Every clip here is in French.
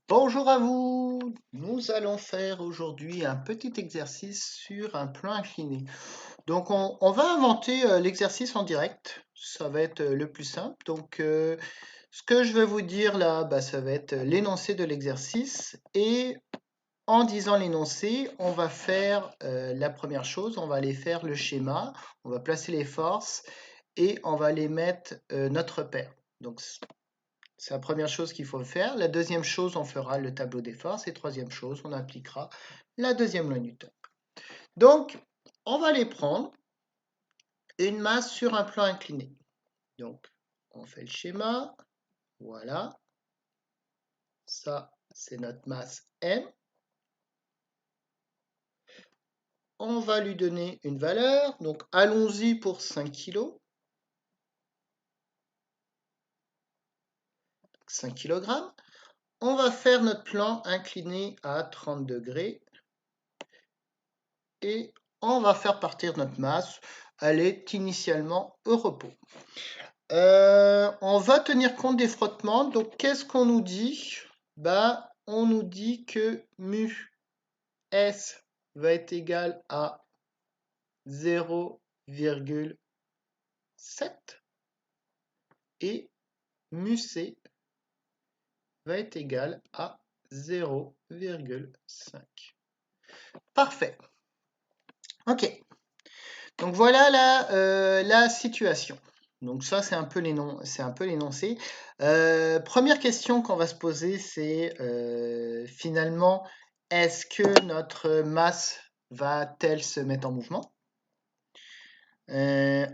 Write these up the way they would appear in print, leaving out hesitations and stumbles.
Bonjour à vous! Nous allons faire aujourd'hui un petit exercice sur un plan incliné. Donc on va inventer l'exercice en direct, ça va être le plus simple. Donc ce que je vais vous dire là, ça va être l'énoncé de l'exercice et en disant l'énoncé, on va faire la première chose, on va aller faire le schéma, on va placer les forces et on va les mettre notre paire. Donc c'est la première chose qu'il faut faire. La deuxième chose, on fera le tableau des forces. Et troisième chose, on appliquera la deuxième loi Newton. Donc, on va aller prendre une masse sur un plan incliné. Donc, on fait le schéma. Voilà. Ça, c'est notre masse M. On va lui donner une valeur. Donc, allons-y pour 5 kg. 5 kg. On va faire notre plan incliné à 30 degrés. Et on va faire partir notre masse. Elle est initialement au repos. On va tenir compte des frottements. Donc, qu'est-ce qu'on nous dit? On nous dit que mu S va être égal à 0,7 et mu C va être égal à 0,5. Parfait. Ok. Donc voilà la situation. Donc ça, c'est un peu l'énoncé. Première question qu'on va se poser, c'est finalement, est-ce que notre masse va-t-elle se mettre en mouvement?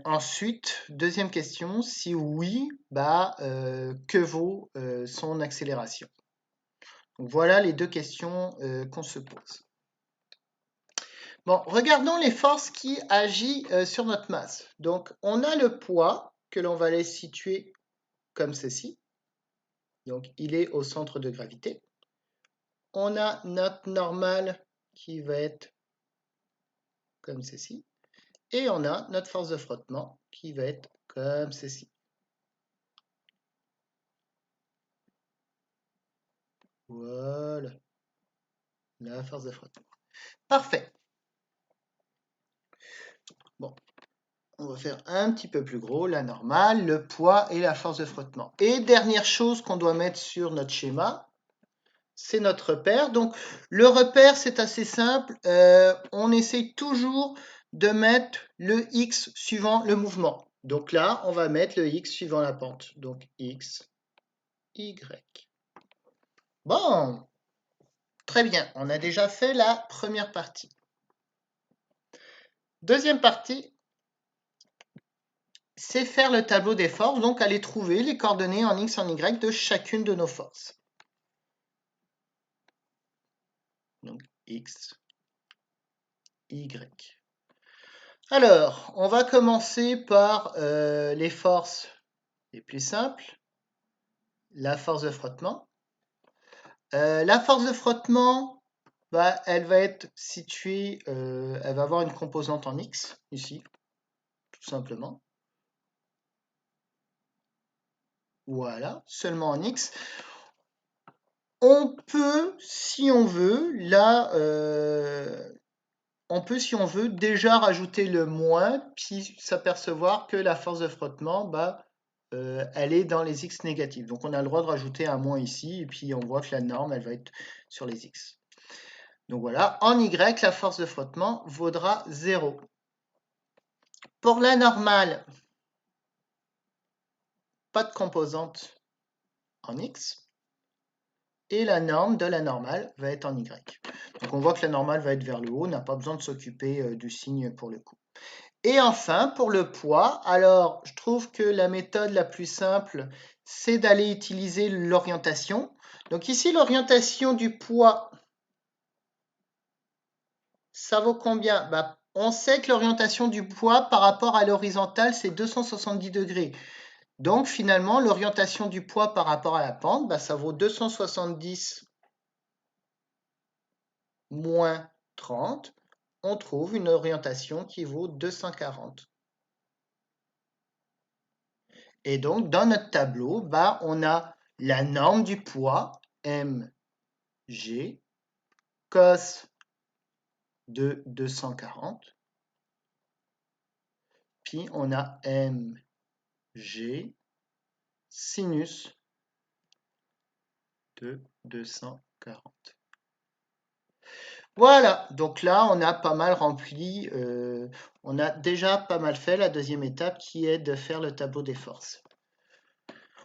Ensuite, deuxième question, si oui, que vaut son accélération? Donc voilà les deux questions qu'on se pose. Bon, regardons les forces qui agissent sur notre masse. Donc, on a le poids que l'on va aller situer comme ceci. Donc, il est au centre de gravité. On a notre normale qui va être comme ceci. Et on a notre force de frottement qui va être comme ceci. Voilà. La force de frottement. Parfait. Bon, on va faire un petit peu plus gros, la normale, le poids et la force de frottement. Et dernière chose qu'on doit mettre sur notre schéma, c'est notre repère. Donc, le repère, c'est assez simple. On essaye toujours de mettre le X suivant le mouvement. Donc là, on va mettre le X suivant la pente. Donc, X, Y. Bon, très bien. On a déjà fait la première partie. Deuxième partie, c'est faire le tableau des forces. Donc, aller trouver les coordonnées en X et en Y de chacune de nos forces. Donc, X, Y. Alors, on va commencer par les forces les plus simples. La force de frottement. La force de frottement, elle va être située, elle va avoir une composante en X, ici, tout simplement. Voilà, seulement en X. On peut, si on veut, déjà rajouter le moins, puis s'apercevoir que la force de frottement, elle est dans les X négatifs. Donc on a le droit de rajouter un moins ici, et puis on voit que la norme, elle va être sur les X. Donc voilà, en Y, la force de frottement vaudra 0. Pour la normale, pas de composante en X. Et la norme de la normale va être en Y. Donc on voit que la normale va être vers le haut, on n'a pas besoin de s'occuper du signe pour le coup. Et enfin, pour le poids, alors je trouve que la méthode la plus simple, c'est d'aller utiliser l'orientation. Donc ici, l'orientation du poids, ça vaut combien? On sait que l'orientation du poids par rapport à l'horizontale, c'est 270 degrés. Donc finalement, l'orientation du poids par rapport à la pente, ça vaut 270 moins 30. On trouve une orientation qui vaut 240. Et donc, dans notre tableau, on a la norme du poids, M G cos de 240. Puis on a mg sinus de 240. Voilà, donc là on a pas mal rempli, on a déjà pas mal fait la deuxième étape qui est de faire le tableau des forces.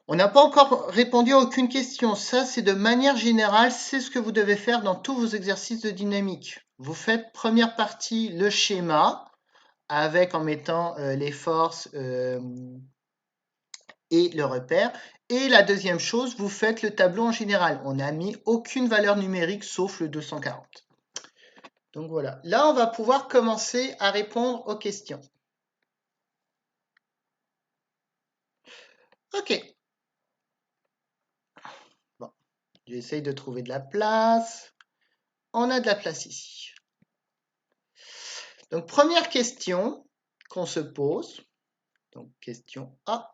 On n'a pas encore répondu à aucune question. Ça, c'est de manière générale, c'est ce que vous devez faire dans tous vos exercices de dynamique. Vous faites première partie le schéma avec en mettant les forces et le repère. Et la deuxième chose, vous faites le tableau en général. On n'a mis aucune valeur numérique sauf le 240. Donc voilà. Là, on va pouvoir commencer à répondre aux questions. Ok. Bon, j'essaye de trouver de la place. On a de la place ici. Donc, première question qu'on se pose. Donc, question A.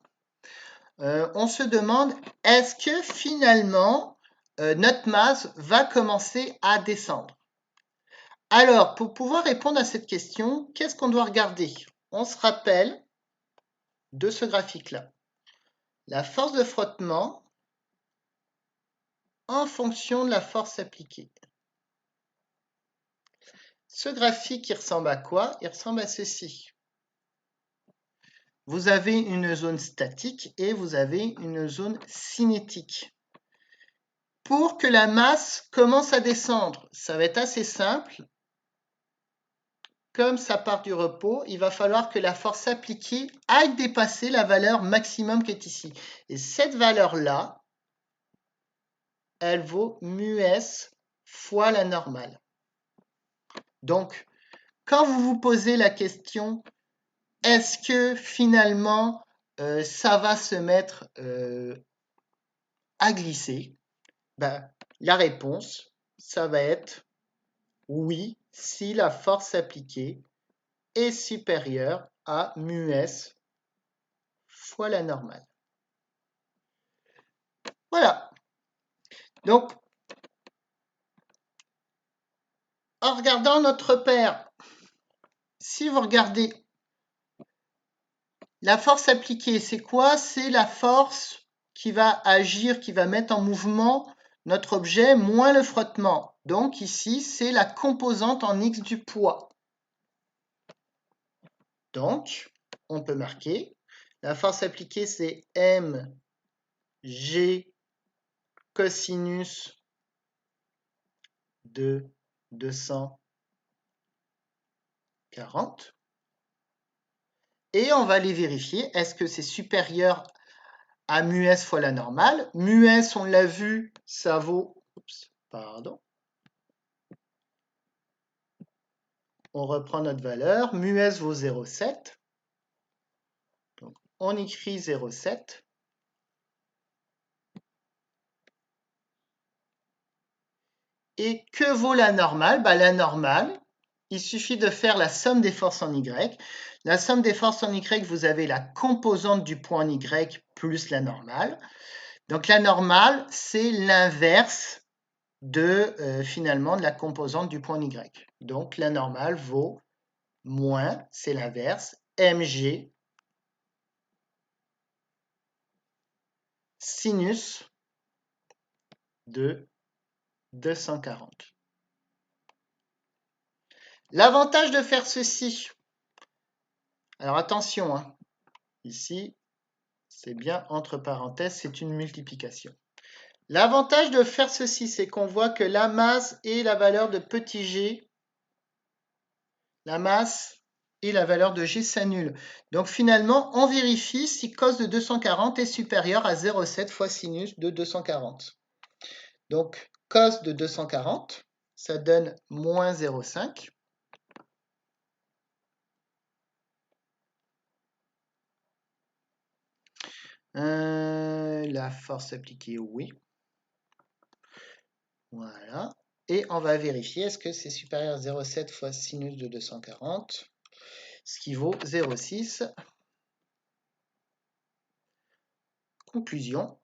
On se demande, est-ce que finalement, notre masse va commencer à descendre? Alors, pour pouvoir répondre à cette question, qu'est-ce qu'on doit regarder? On se rappelle de ce graphique-là. La force de frottement en fonction de la force appliquée. Ce graphique, il ressemble à quoi? Il ressemble à ceci. Vous avez une zone statique et vous avez une zone cinétique. Pour que la masse commence à descendre, ça va être assez simple. Comme ça part du repos, il va falloir que la force appliquée aille dépasser la valeur maximum qui est ici. Et cette valeur-là, elle vaut μs fois la normale. Donc, quand vous vous posez la question, est-ce que finalement ça va se mettre à glisser? Ben, la réponse, ça va être oui, si la force appliquée est supérieure à μs fois la normale. Voilà. Donc, en regardant notre repère, si vous regardez la force appliquée, c'est quoi? C'est la force qui va agir, qui va mettre en mouvement notre objet moins le frottement. Donc ici, c'est la composante en X du poids. Donc, on peut marquer, la force appliquée, c'est mg cosinus de 240. Et on va aller vérifier, est-ce que c'est supérieur à μs fois la normale? μs, on l'a vu, ça vaut... Oups, pardon. On reprend notre valeur. μs vaut 0,7. Donc, on écrit 0,7. Et que vaut la normale? Bah, la normale, il suffit de faire la somme des forces en Y. La somme des forces en Y, vous avez la composante du poids en Y plus la normale. Donc la normale, c'est l'inverse de finalement de la composante du poids en Y. Donc la normale vaut moins, c'est l'inverse, mg sinus de 240. L'avantage de faire ceci, alors attention, hein, ici, c'est bien entre parenthèses, c'est une multiplication. L'avantage de faire ceci, c'est qu'on voit que la masse et la valeur de petit g, la masse et la valeur de g s'annulent. Donc finalement, on vérifie si cos de 240 est supérieur à 0,7 fois sinus de 240. Donc cos de 240, ça donne moins 0,5. La force appliquée, oui. Voilà. Et on va vérifier, est-ce que c'est supérieur à 0,7 fois sinus de 240, ce qui vaut 0,6. Conclusion,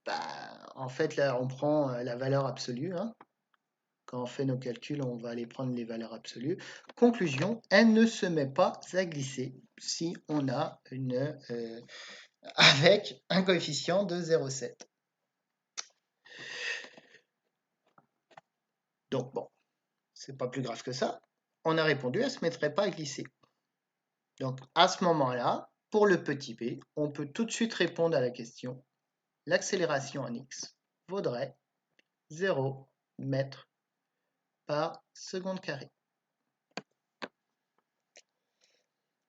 bah, En fait, là, on prend la valeur absolue, hein. Quand on fait nos calculs, on va aller prendre les valeurs absolues. Conclusion, elle ne se met pas à glisser si on a avec un coefficient de 0,7. Donc bon, c'est pas plus grave que ça. On a répondu, elle ne se mettrait pas à glisser. Donc à ce moment-là, pour le petit b, on peut tout de suite répondre à la question. L'accélération en x vaudrait 0 mètres par seconde carrée.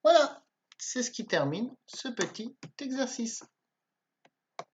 Voilà, c'est ce qui termine ce petit exercice.